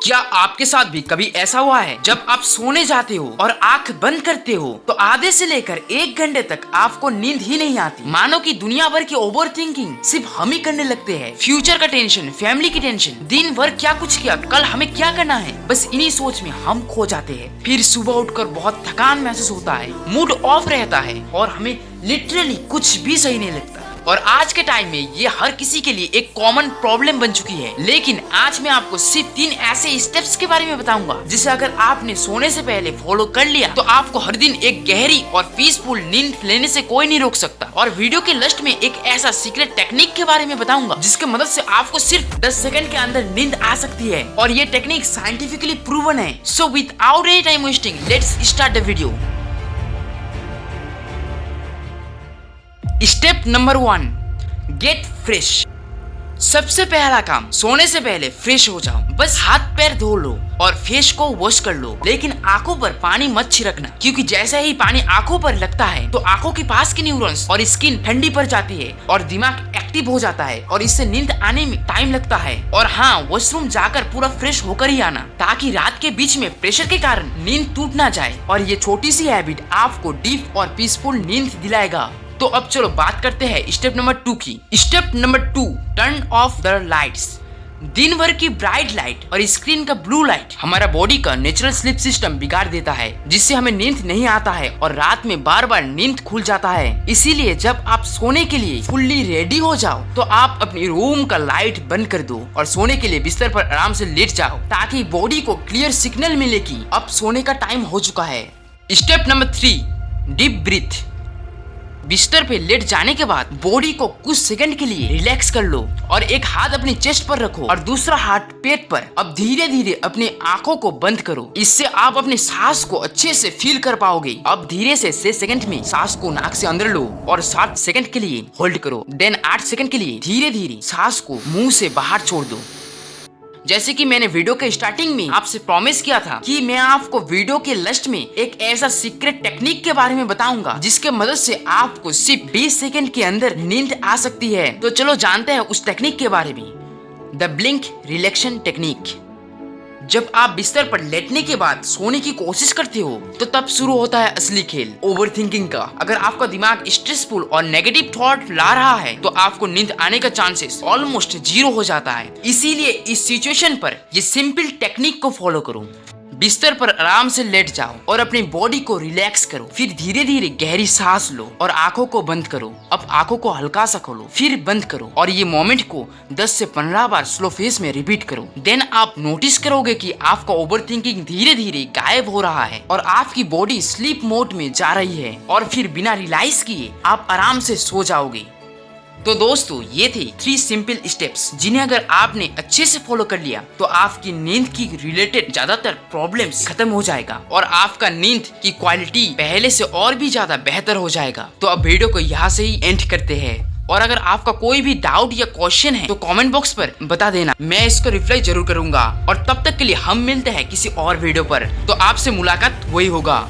क्या आपके साथ भी कभी ऐसा हुआ है जब आप सोने जाते हो और आंख बंद करते हो तो आधे से लेकर 1 घंटे तक आपको नींद ही नहीं आती। मानो कि दुनिया भर की ओवर थिंकिंग सिर्फ हम ही करने लगते हैं। फ्यूचर का टेंशन, फैमिली की टेंशन, दिन भर क्या कुछ किया, कल हमें क्या करना है, बस इन्हीं सोच में हम खो जाते हैं। फिर सुबह उठकर बहुत थकान महसूस होता है, मूड ऑफ रहता है और हमें लिटरली कुछ भी सही नहीं लगता। और आज के टाइम में ये हर किसी के लिए एक कॉमन प्रॉब्लम बन चुकी है। लेकिन आज मैं आपको सिर्फ 3 ऐसे स्टेप्स के बारे में बताऊंगा जिसे अगर आपने सोने से पहले फॉलो कर लिया तो आपको हर दिन एक गहरी और पीसफुल नींद लेने से कोई नहीं रोक सकता। और वीडियो के लास्ट में एक ऐसा सीक्रेट टेक्निक के बारे में बताऊंगा जिसके मदद से आपको सिर्फ 10 सेकंड के अंदर नींद आ सकती है और ये टेक्निक साइंटिफिकली प्रूवन है। So without any time wasting, let's start the video. Step number 1, gate fresh. सबसे पहला काम, सोने से पहले फ्रेश हो जाओ। बस हाथ पैर धो लो और फेस को वॉश कर लो, लेकिन आंखों पर पानी मत छिड़कना, क्योंकि जैसे ही पानी आंखों पर लगता है तो आंखों के पास की न्यूरॉन्स और स्किन ठंडी पड़ जाती है और दिमाग एक्टिव हो जाता है और इससे नींद आने में टाइम लगता है। और हाँ, वॉशरूम जाकर पूरा फ्रेश होकर ही आना, ताकि रात के बीच में प्रेशर के कारण नींद टूट ना जाए। और ये छोटी सी हैबिट आपको डीप और पीसफुल नींद दिलाएगा। तो अब चलो बात करते हैं स्टेप नंबर 2 की। Step number 2, turn off the lights. दिन भर की ब्राइट लाइट और स्क्रीन का ब्लू लाइट हमारा बॉडी का नेचुरल स्लीप सिस्टम बिगाड़ देता है, जिससे हमें नींद नहीं आता है और रात में बार बार नींद खुल जाता है। इसीलिए जब आप सोने के लिए फुल्ली रेडी हो जाओ तो आप अपनी रूम का लाइट बंद कर दो और सोने के लिए बिस्तर पर आराम से लेट जाओ, ताकि बॉडी को क्लियर सिग्नल मिले कि अब सोने का टाइम हो चुका है। Step number 3, deep breath. बिस्तर पे लेट जाने के बाद बॉडी को कुछ सेकंड के लिए रिलैक्स कर लो और एक हाथ अपनी चेस्ट पर रखो और दूसरा हाथ पेट पर। अब धीरे धीरे अपनी आंखों को बंद करो, इससे आप अपने सांस को अच्छे से फील कर पाओगे। अब धीरे से 6 सेकंड में सांस को नाक से अंदर लो और 7 सेकंड के लिए होल्ड करो। देन 8 सेकंड के लिए धीरे धीरे सांस को मुंह से बाहर छोड़ दो। जैसे कि मैंने वीडियो के स्टार्टिंग में आपसे प्रॉमिस किया था कि मैं आपको वीडियो के लास्ट में एक ऐसा सीक्रेट टेक्निक के बारे में बताऊंगा जिसके मदद से आपको सिर्फ 20 सेकंड के अंदर नींद आ सकती है। तो चलो जानते हैं उस टेक्निक के बारे में, द ब्लिंक रिलैक्सेशन टेक्निक। जब आप बिस्तर पर लेटने के बाद सोने की कोशिश करते हो तो तब शुरू होता है असली खेल, ओवर थिंकिंग का। अगर आपका दिमाग स्ट्रेसफुल और नेगेटिव थॉट ला रहा है तो आपको नींद आने का चांसेस ऑलमोस्ट 0 हो जाता है। इसीलिए इस सिचुएशन पर ये सिंपल टेक्निक को फॉलो करो। बिस्तर पर आराम से लेट जाओ और अपनी बॉडी को रिलैक्स करो। फिर धीरे धीरे गहरी सांस लो और आंखों को बंद करो। अब आंखों को हल्का सा खोलो, फिर बंद करो और ये मोमेंट को 10 से 15 बार स्लो फेस में रिपीट करो। देन आप नोटिस करोगे कि आपका ओवर थिंकिंग धीरे धीरे गायब हो रहा है और आपकी बॉडी स्लीप मोड में जा रही है और फिर बिना रियलाइज किए आप आराम से सो जाओगे। तो दोस्तों, ये थे 3 सिंपल स्टेप्स जिन्हें अगर आपने अच्छे से फॉलो कर लिया तो आपकी नींद की रिलेटेड ज्यादातर प्रॉब्लम्स खत्म हो जाएगा और आपका नींद की क्वालिटी पहले से और भी ज्यादा बेहतर हो जाएगा। तो अब वीडियो को यहाँ से ही एंड करते हैं और अगर आपका कोई भी डाउट या क्वेश्चन है तो कमेंट बॉक्स पर बता देना, मैं इसको रिप्लाई जरूर करूंगा। और तब तक के लिए हम मिलते हैं किसी और वीडियो पर, तो आपसे मुलाकात वही होगा।